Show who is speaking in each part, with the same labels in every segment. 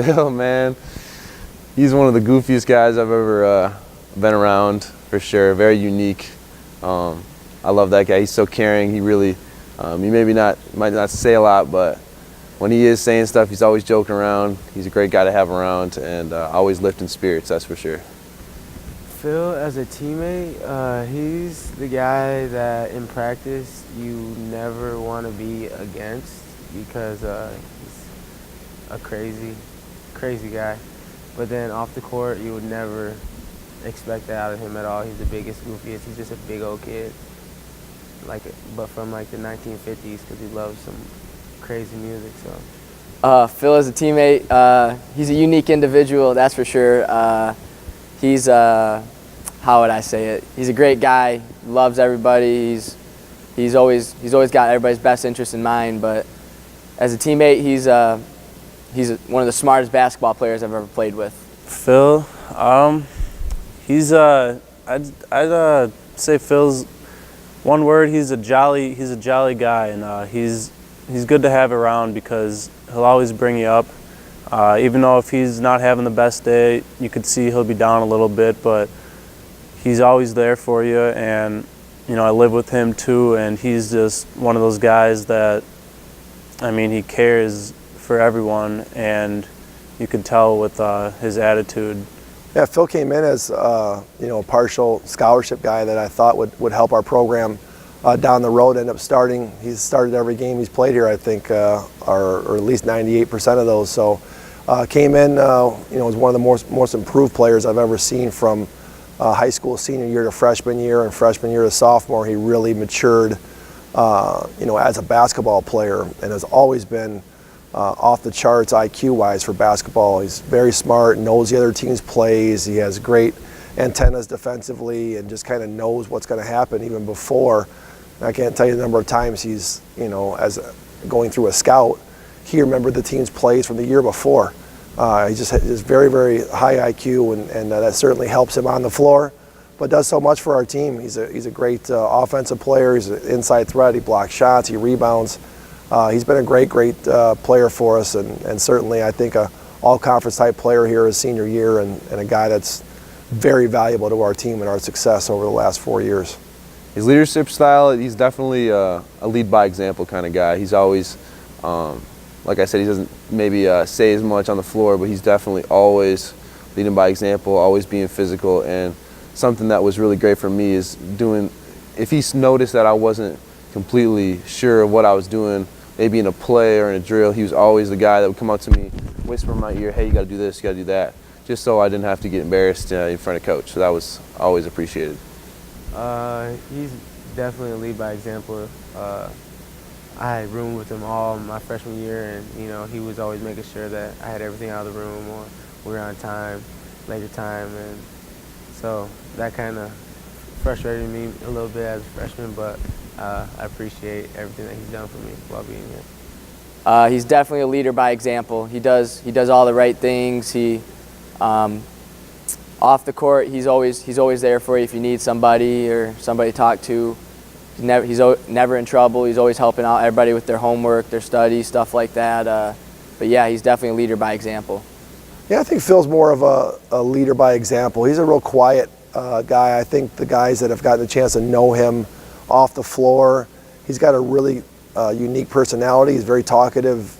Speaker 1: Phil, man, he's one of the goofiest guys I've ever been around, for sure. Very unique. I love that guy. He's so caring. He really, he might not say a lot, but when he is saying stuff, he's always joking around. He's a great guy to have around, and always lifting spirits, that's for sure.
Speaker 2: Phil, as a teammate, he's the guy that in practice you never want to be against because he's a crazy guy. But then off the court, you would never expect that out of him at all. He's the biggest, goofiest. He's just a big old kid, but from like the 1950s because he loves some crazy music. So.
Speaker 3: Phil as a teammate, he's a unique individual, that's for sure. He's, how would I say it? He's a great guy, loves everybody. He's always got everybody's best interest in mind. But as a teammate, he's one of the smartest basketball players I've ever played with.
Speaker 4: Phil, I'd say Phil's one word. He's a jolly guy, and he's good to have around because he'll always bring you up. Even though if he's not having the best day, you could see he'll be down a little bit, but he's always there for you. And I live with him too, and he's just one of those guys that, he cares for everyone, and you could tell with his attitude.
Speaker 5: Yeah, Phil came in as a partial scholarship guy that I thought would help our program down the road. Ended up starting. He's started every game he's played here, I think, or at least 98% of those. So came in, was one of the most improved players I've ever seen from high school senior year to freshman year, and freshman year to sophomore. He really matured, as a basketball player, and has always been off the charts IQ-wise for basketball. He's very smart, knows the other team's plays. He has great antennas defensively, and just kind of knows what's going to happen even before. I can't tell you the number of times he's, as going through a scout, he remembered the team's plays from the year before. He just has very, very high IQ, and that certainly helps him on the floor, but does so much for our team. He's a great offensive player. He's an inside threat. He blocks shots. He rebounds. He's been a great player for us, and certainly I think a all-conference type player here his senior year, and a guy that's very valuable to our team and our success over the last 4 years.
Speaker 1: His leadership style, he's definitely a lead by example kind of guy. He's always, like I said, he doesn't maybe say as much on the floor, but he's definitely always leading by example, always being physical. And something that was really great for me is if he noticed that I wasn't completely sure of what I was doing, maybe in a play or in a drill, he was always the guy that would come up to me, whisper in my ear, hey, you got to do this, you got to do that, just so I didn't have to get embarrassed in front of coach. So that was always appreciated.
Speaker 2: He's definitely a lead by example. I roomed with him all my freshman year, and he was always making sure that I had everything out of the room, or we were on time, later time, and so that kind of frustrated me a little bit as a freshman, but I appreciate everything that he's done for me while being here.
Speaker 3: He's definitely a leader by example. He does all the right things. He off the court, he's always there for you if you need somebody or somebody to talk to. He's never in trouble. He's always helping out everybody with their homework, their studies, stuff like that. But yeah, he's definitely a leader by example.
Speaker 5: Yeah, I think Phil's more of a leader by example. He's a real quiet guy. I think the guys that have gotten a chance to know him off the floor, he's got a really unique personality. He's very talkative,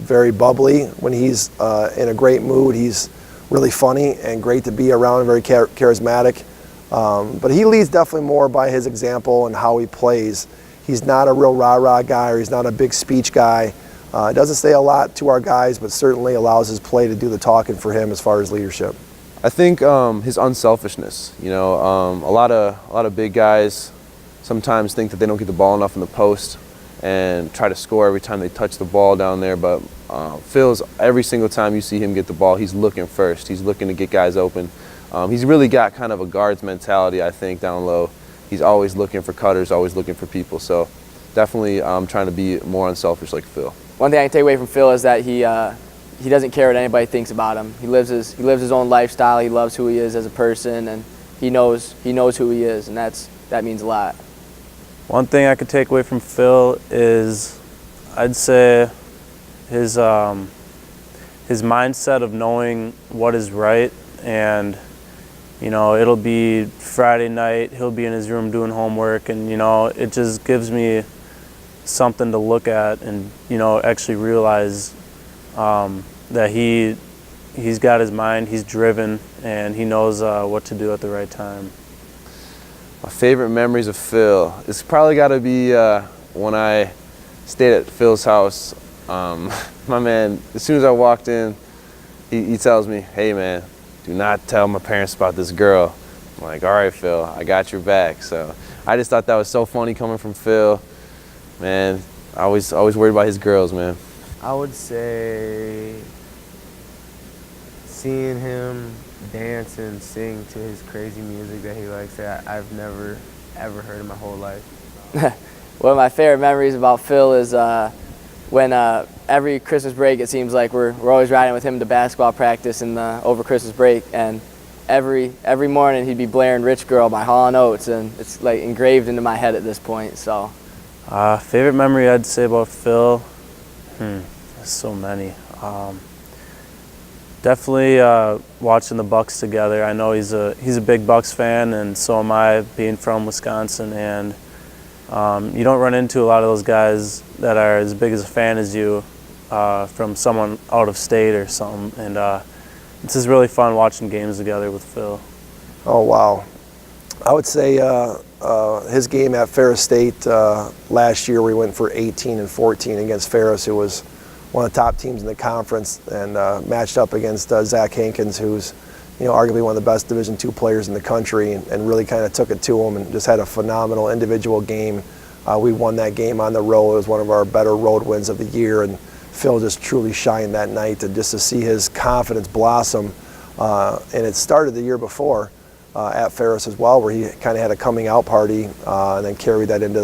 Speaker 5: very bubbly. When he's in a great mood, he's really funny and great to be around, very charismatic. But he leads definitely more by his example and how he plays. He's not a real rah-rah guy, or he's not a big speech guy. Doesn't say a lot to our guys, but certainly allows his play to do the talking for him as far as leadership.
Speaker 1: I think his unselfishness. A lot of big guys sometimes think that they don't get the ball enough in the post and try to score every time they touch the ball down there. But Phil's, every single time you see him get the ball, he's looking first. He's looking to get guys open. He's really got kind of a guard's mentality, I think, down low. He's always looking for cutters, always looking for people. So definitely trying to be more unselfish like Phil.
Speaker 3: One thing I can take away from Phil is that he doesn't care what anybody thinks about him. He lives his own lifestyle. He loves who he is as a person, and he knows who he is, and that means a lot.
Speaker 4: One thing I could take away from Phil is, I'd say his his mindset of knowing what is right, and you know, it'll be Friday night, he'll be in his room doing homework, and you know, it just gives me something to look at and, you know, actually realize that he's got his mind, he's driven, and he knows what to do at the right time.
Speaker 1: My favorite memories of Phil, it's probably got to be when I stayed at Phil's house. My man, as soon as I walked in, he tells me, "Hey man, do not tell my parents about this girl." I'm like, "All right, Phil, I got your back." So I just thought that was so funny coming from Phil. Man, I always worried about his girls, man.
Speaker 2: I would say seeing him dance and sing to his crazy music that he likes that I've never ever heard in my whole life.
Speaker 3: One of my favorite memories about Phil is when every Christmas break it seems like we're always riding with him to basketball practice over Christmas break, and every morning he'd be blaring "Rich Girl" by Hall & Oates, and it's like engraved into my head at this point. So
Speaker 4: favorite memory I'd say about Phil, there's so many. Definitely watching the Bucks together. I know he's a big Bucks fan, and so am I, being from Wisconsin. And you don't run into a lot of those guys that are as big as a fan as you from someone out of state or something. And it's just really fun watching games together with Phil.
Speaker 5: Oh wow, I would say his game at Ferris State last year, we went for 18 and 14 against Ferris, who was one of the top teams in the conference, and matched up against Zach Hankins, who's, you know, arguably one of the best Division II players in the country, and really kind of took it to him and just had a phenomenal individual game. We won that game on the road. It was one of our better road wins of the year, and Phil just truly shined that night, and just to see his confidence blossom. And it started the year before at Ferris as well, where he kind of had a coming out party and then carried that into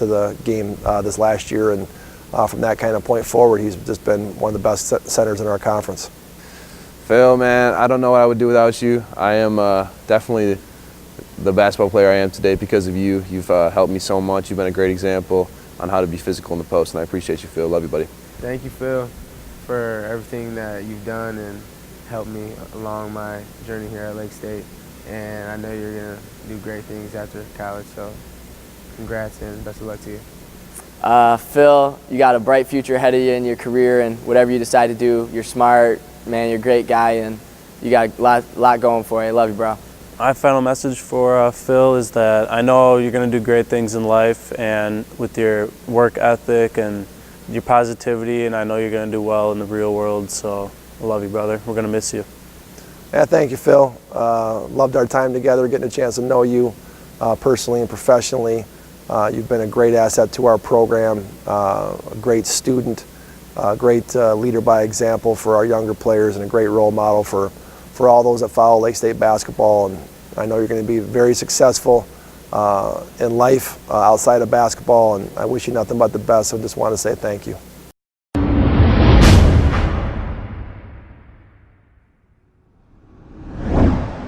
Speaker 5: the game this last year. And from that kind of point forward, he's just been one of the best centers in our conference.
Speaker 1: Phil, man, I don't know what I would do without you. I am definitely the basketball player I am today because of you. You've helped me so much. You've been a great example on how to be physical in the post, and I appreciate you, Phil. Love you, buddy.
Speaker 2: Thank you, Phil, for everything that you've done and helped me along my journey here at Lake State. And I know you're going to do great things after college, so congrats and best of luck to you.
Speaker 3: Phil, you got a bright future ahead of you in your career, and whatever you decide to do, you're smart, man, you're a great guy, and you got a lot going for you. I love you, bro.
Speaker 4: My final message for Phil is that I know you're going to do great things in life, and with your work ethic and your positivity, and I know you're going to do well in the real world, so I love you, brother. We're going to miss you.
Speaker 5: Yeah, thank you, Phil. Loved our time together, getting a chance to know you personally and professionally. You've been a great asset to our program, a great student, a great leader by example for our younger players, and a great role model for all those that follow Lake State basketball. And I know you're going to be very successful in life outside of basketball, and I wish you nothing but the best, so just want to say thank you.